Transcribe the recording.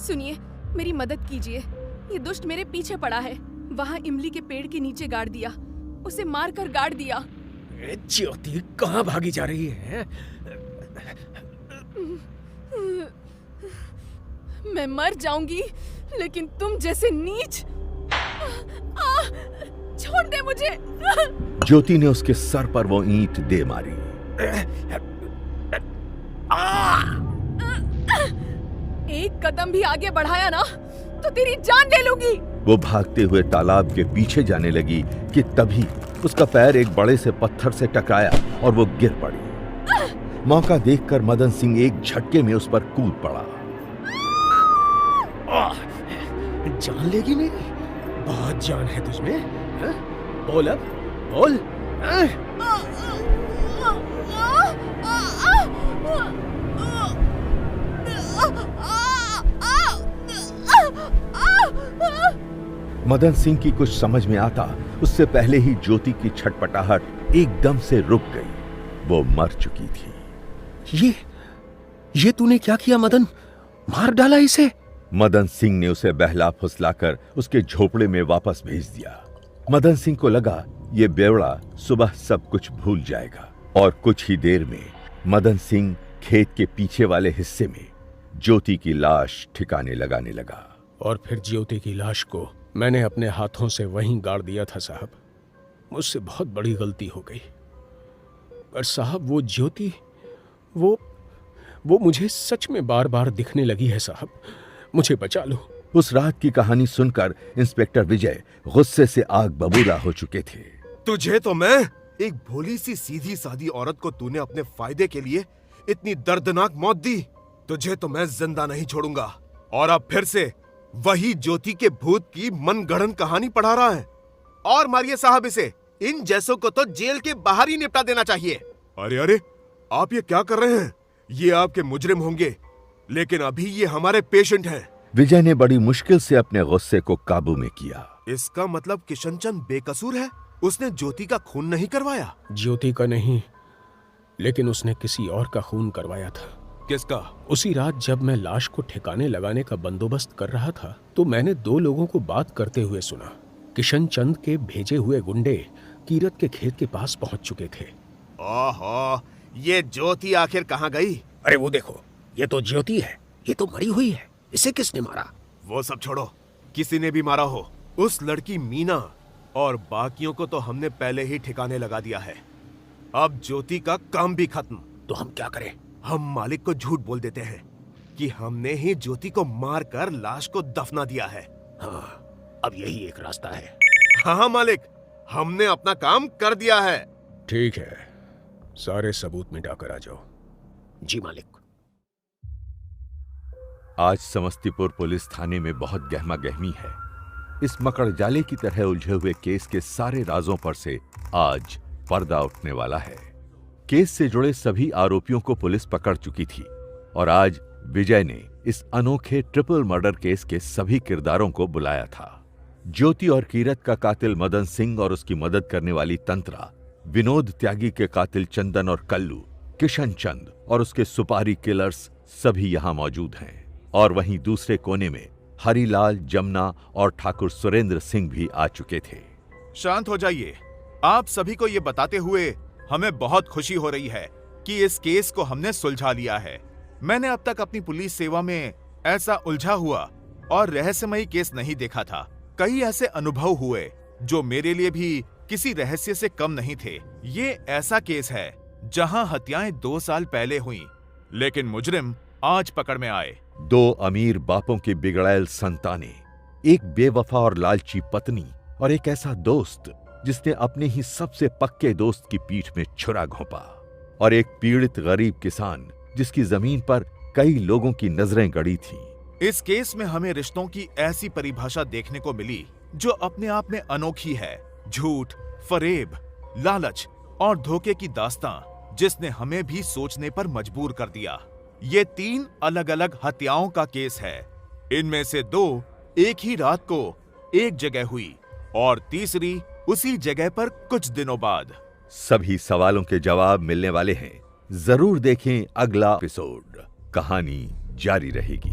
सुनिए, मेरी मदद कीजिए। ये दुष्ट मेरे पीछे पड़ा है। वहाँ इमली के पेड़ के नीचे गाड़ दिया, उसे मारकर गाड़ दिया। ज्योति कहाँ भागी जा रही है? मैं मर जाऊंगी, लेकिन तुम जैसे नीच। छोड़ दे मुझे। ज्योति ने उसके सर पर वो ईंट दे मारी। एक कदम भी आगे बढ़ाया ना तो तेरी जान ले लूंगी। वो भागते हुए तालाब के पीछे जाने लगी कि तभी उसका पैर एक बड़े से पत्थर से टकराया और वो गिर पड़ी। मौका देखकर मदन सिंह एक झटके में उस पर कूद पड़ा। जान लेगी मेरी? बहुत जान है तुझमें। हाँ? बोल अब, बोल। मदन सिंह की कुछ समझ में आता उससे पहले ही ज्योति की छटपटाहट एकदम से रुक गई। वो मर चुकी थी। ये तूने क्या किया मदन? मार डाला इसे? मदन सिंह ने उसे बहला फुसलाकर उसके झोपड़े में वापस भेज दिया। मदन सिंह को लगा ये बेवड़ा सुबह सब कुछ भूल जाएगा और कुछ ही देर में मदन सिंह खेत के पीछे वाले हिस्से में ज्योति की लाश ठिकाने लगाने लगा। और फिर ज्योति की लाश को मैंने अपने हाथों से वहीं गाड़ दिया था साहब। मुझसे बहुत बड़ी गलती हो गई। पर साहब वो ज्योति, वो मुझे सच में बार बार दिखने लगी है साहब। मुझे बचा लो। उस रात की कहानी सुनकर इंस्पेक्टर विजय गुस्से से आग बबूला हो चुके थे। तुझे तो मैं, एक भोली सी सीधी सादी औरत को तूने अपने फायदे के लिए इतनी दर्दनाक मौत दी। तुझे तो मैं जिंदा नहीं छोड़ूंगा। और अब फिर से वही ज्योति के भूत की मनगढ़ंत कहानी पढ़ा रहा है। और मारिए साहब इसे। इन जैसों को तो जेल के बाहर ही निपटा देना चाहिए। अरे अरे, आप ये क्या कर रहे हैं? ये आपके मुजरिम होंगे, लेकिन अभी ये हमारे पेशेंट हैं। विजय ने बड़ी मुश्किल से अपने गुस्से को काबू में किया। इसका मतलब किशनचंद बेकसूर है? उसने ज्योति का खून नहीं करवाया? ज्योति का नहीं, लेकिन उसने किसी और का खून करवाया था। किसका? उसी रात जब मैं लाश को ठिकाने लगाने का बंदोबस्त कर रहा था तो मैंने दो लोगों को बात करते हुए सुना। किशनचंद के भेजे हुए गुंडे कीरत के खेत के पास पहुंच चुके थे। ओहो, ये ज्योति आखिर कहाँ गई? अरे वो देखो, ये तो ज्योति है। ये तो मरी हुई है। इसे किसने मारा? वो सब छोड़ो, किसी ने भी मारा हो। उस लड़की मीना और बाकियों को तो हमने पहले ही ठिकाने लगा दिया है। अब ज्योति का काम भी खत्म। तो हम क्या करें? हम मालिक को झूठ बोल देते हैं कि हमने ही ज्योति को मारकर लाश को दफना दिया है। हाँ, अब यही एक रास्ता है। हाँ मालिक, हमने अपना काम कर दिया है। ठीक है, सारे सबूत मिटाकर आ जाओ। जी मालिक। आज समस्तीपुर पुलिस थाने में बहुत गहमा गहमी है। इस मकड़जाले की तरह उलझे हुए केस के सारे राजों पर से आज पर्दा उठने वाला है। केस से जुड़े सभी आरोपियों को पुलिस पकड़ चुकी थी और आज विजय ने इस अनोखे ट्रिपल मर्डर केस के सभी किरदारों को बुलाया था। ज्योति और कीरत का कातिल मदन सिंह और उसकी मदद करने वाली तंत्रा, विनोद त्यागी के कातिल चंदन और कल्लू, किशन चंद और उसके सुपारी किलर्स सभी यहां मौजूद हैं। और वहीं दूसरे कोने में हरिलाल, जमुना और ठाकुर सुरेंद्र सिंह भी आ चुके थे। शांत हो जाइए। आप सभी को ये बताते हुए हमें बहुत खुशी हो रही है कि इस केस को हमने सुलझा लिया है। मैंने अब तक अपनी पुलिस सेवा में ऐसा उलझा हुआ और रहस्यमयी केस नहीं देखा था। कई ऐसे अनुभव हुए जो मेरे लिए भी किसी रहस्य से कम नहीं थे। ये ऐसा केस है जहां हत्याएं 2 साल पहले हुई, लेकिन मुजरिम आज पकड़ में आए। 2 अमीर बापों की बिगड़ैल संतानें, एक बेवफा और लालची पत्नी और एक ऐसा दोस्त जिसने अपने ही सबसे पक्के दोस्त की पीठ में छुरा घोंपा, और एक पीड़ित गरीब किसान जिसकी जमीन पर कई लोगों की नजरें गड़ी थीं। इस केस में हमें रिश्तों की ऐसी परिभाषा देखने को मिली जो अपने आप में अनोखी है। झूठ, फरेब, लालच और धोखे की दास्तां जिसने हमें भी सोचने पर मजबूर कर दिया। ये 3 अलग अलग हत्याओं का केस है। इनमें से 2 एक ही रात को एक जगह हुई और तीसरी उसी जगह पर कुछ दिनों बाद। सभी सवालों के जवाब मिलने वाले हैं। जरूर देखें अगला एपिसोड। कहानी जारी रहेगी।